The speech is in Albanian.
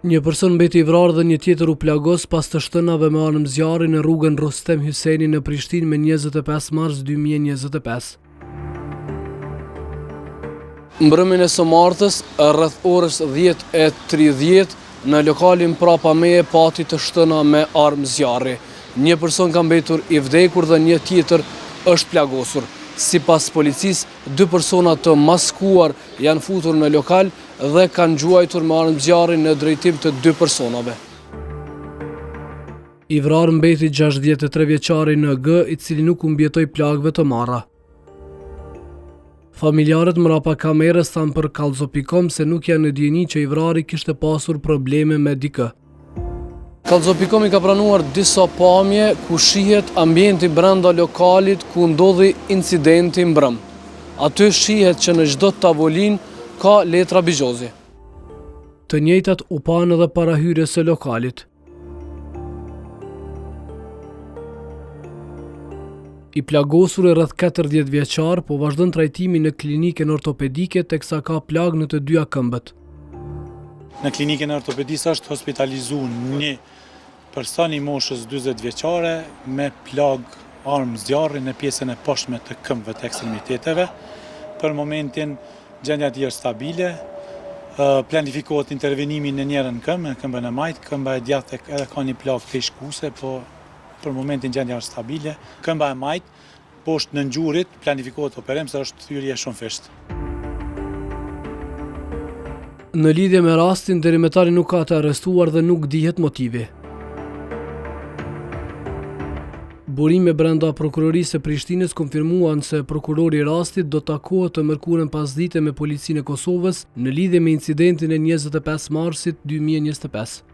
Një person mbeti i vrarë dhe një tjetër u plagos pas të shtënave me armë zjarri në rrugën Rostem Hyseni në Prishtinë me 25 mars 2025. Mbrëmjen e së martës, rreth orës 10:30, në lokalin prapa meje pati të shtëna me armë zjarri. Një person ka mbetur i vdekur dhe një tjetër është plagosur. Sipas policisë, 2 persona të maskuar janë futur në lokal dhe kanë gjuajtur me armë zjarri në drejtim të 2 personave. I vrarë mbeti 63 vjeçari NG, i cili nuk u mbjetoi plagëve të marra. Familjarët mrapa kamerës thanë për Kallzo.com se nuk janë në dieni që i vrari kishte pasur probleme me dikë. Kallzo.com i ka pranuar disa pamje ku shihet ambienti brenda lokalit ku ndodhi incidenti mbrëm. Aty shihet që në çdo tavolinë ka letra bigjozi. Të njëjtat u panë edhe para hyrjes së lokalit. I plagosur e rreth 40 vjeçar, po vazhdon trajtimin në klinikën ortopedike teksa ka plagë në të dyja këmbët. Në klinikën e ortopedisë është hospitalizuar një person i moshës 40 vjeçare me plagë armë zjarri në pjesën e poshtme të këmbëve të ekstremiteteve. Për momentin gjendja e tij është stabile. Planifikohet intervenimi në njërin këmbë, në këmbën e majtë, këmba e djathtë edhe ka një plagë të shkuese, po për momentin gjendja është stabile. Këmba e majtë, poshtë në ngjurit, planifikohet operim se është thyrje shumë fisht. Në lidhje me rastin, derimetari nuk ka të arrestuar dhe nuk dihet motivi. Burime brenda prokurorisë së Prishtinës konfirmuan se prokurori i rastit do takohet të mërkurën pasdite me policinë e Kosovës në lidhje me incidentin e 25 marsit 2025.